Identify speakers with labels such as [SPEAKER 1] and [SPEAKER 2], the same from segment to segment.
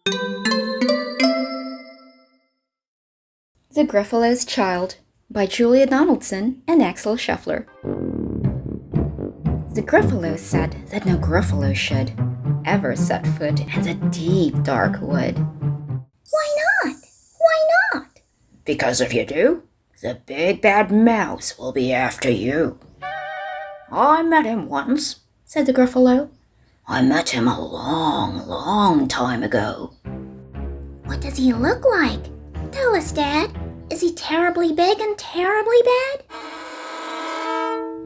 [SPEAKER 1] The Gruffalo's Child by Julia Donaldson and Axel Scheffler. The Gruffalo said that no Gruffalo should ever set foot in the deep dark wood.
[SPEAKER 2] Why not? Why not?
[SPEAKER 3] Because if you do, the big bad mouse will be after you. I met him once,
[SPEAKER 1] said the Gruffalo.
[SPEAKER 3] I met him a long time ago.
[SPEAKER 2] What does he look like? Tell us, Dad. Is he terribly big and terribly bad?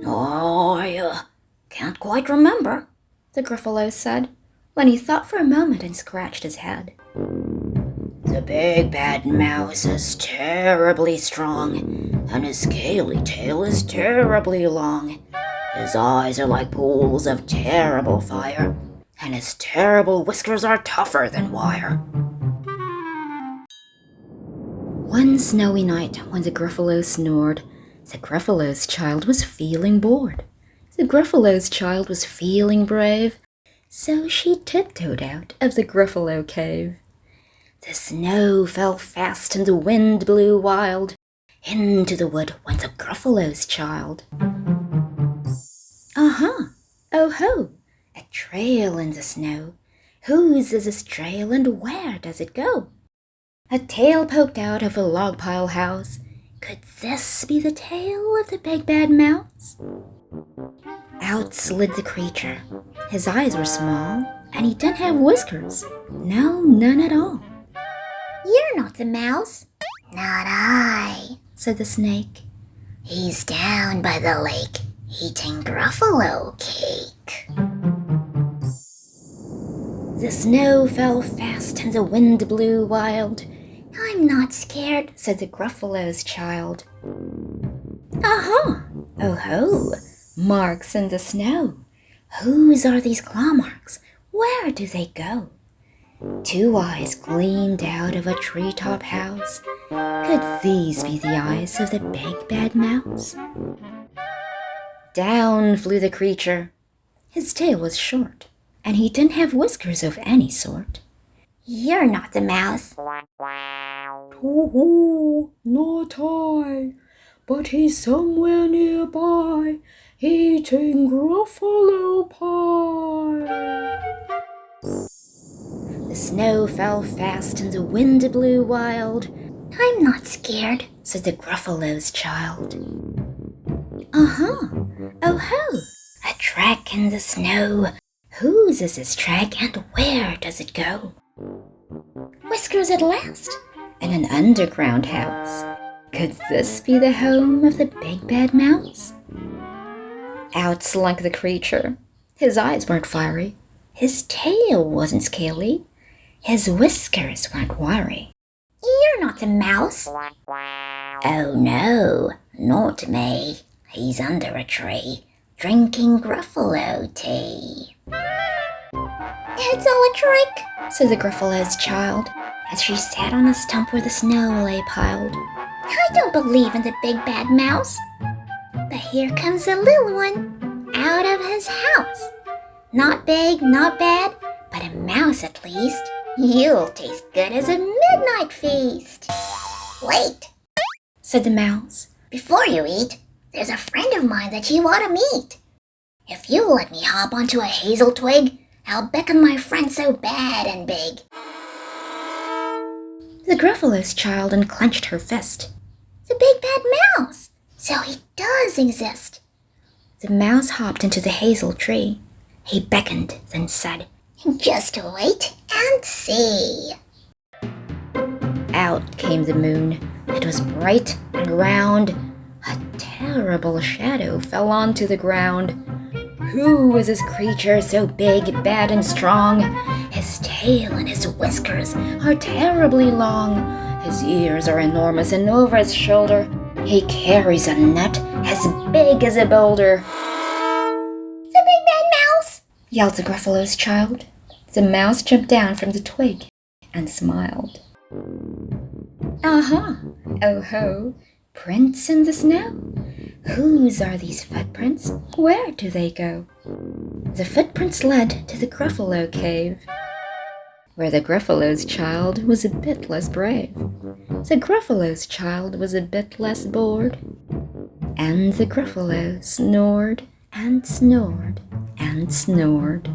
[SPEAKER 3] Oh, I can't quite remember,
[SPEAKER 1] the Gruffalo said, when he thought for a moment and scratched his head.
[SPEAKER 3] The big bad mouse is terribly strong, and his scaly tail is terribly long. His eyes are like pools of terrible fire, and his terrible whiskers are tougher than wire.
[SPEAKER 1] One snowy night, when the Gruffalo snored, the Gruffalo's child was feeling bored. The Gruffalo's child was feeling brave, so she tiptoed out of the Gruffalo cave. The snow fell fast and the wind blew wild. Into the wood went the Gruffalo's child. Oh ho! A trail in the snow. Whose is this trail and where does it go? A tail poked out of a log pile house. Could this be the tail of the big bad mouse? Out slid the creature. His eyes were small, and he didn't have whiskers. No, none at all.
[SPEAKER 2] You're not the mouse.
[SPEAKER 4] Not I,
[SPEAKER 1] said the snake.
[SPEAKER 4] He's down by the lake, eating Gruffalo cake.
[SPEAKER 1] The snow fell fast and the wind blew wild.
[SPEAKER 2] I'm not scared,
[SPEAKER 1] said the Gruffalo's child.
[SPEAKER 2] Aha!
[SPEAKER 1] Oh ho! Marks in the snow. Whose are these claw marks? Where do they go? Two eyes gleamed out of a treetop house. Could these be the eyes of the big bad mouse? Down flew the creature. His tail was short, and he didn't have whiskers of any sort.
[SPEAKER 2] You're not the mouse.
[SPEAKER 5] Oh, not I, but he's somewhere nearby, eating Gruffalo pie.
[SPEAKER 1] The snow fell fast and the wind blew wild.
[SPEAKER 2] I'm not scared,
[SPEAKER 1] said the Gruffalo's child.
[SPEAKER 2] Oh ho!
[SPEAKER 1] A track in the snow. Whose is this track and where does it go? Whiskers at last, in an underground house. Could this be the home of the big bad mouse? Out slunk the creature. His eyes weren't fiery. His tail wasn't scaly. His whiskers weren't wiry.
[SPEAKER 2] You're not the mouse.
[SPEAKER 4] Oh no, not me. He's under a tree, drinking Gruffalo tea.
[SPEAKER 2] It's all a trick,
[SPEAKER 1] said the Gruffalo's child, as she sat on a stump where the snow lay piled.
[SPEAKER 2] I don't believe in the big bad mouse. But here comes the little one, out of his house. Not big, not bad, but a mouse at least. You'll taste good as a midnight feast.
[SPEAKER 4] Wait,
[SPEAKER 1] said the mouse.
[SPEAKER 4] Before you eat, there's a friend of mine that you ought to meet. If you'll let me hop onto a hazel twig, I'll beckon my friend so bad and big.
[SPEAKER 1] The Gruffalo's child unclenched her fist.
[SPEAKER 2] The big bad mouse!
[SPEAKER 4] So he does exist.
[SPEAKER 1] The mouse hopped into the hazel tree. He beckoned, then said,
[SPEAKER 4] Just wait and see.
[SPEAKER 1] Out came the moon. It was bright and round. A terrible shadow fell onto the ground. Who is this creature so big, bad, and strong? His tail and his whiskers are terribly long. His ears are enormous, and over his shoulder he carries a nut as big as a boulder.
[SPEAKER 2] The big bad mouse!
[SPEAKER 1] Yelled the Gruffalo's child. The mouse jumped down from the twig and smiled. Oh ho! Prints in the snow. Whose are these footprints? Where do they go? The footprints led to the Gruffalo cave. where the Gruffalo's child was a bit less brave. The Gruffalo's child was a bit less bored, and the Gruffalo snored and snored and snored.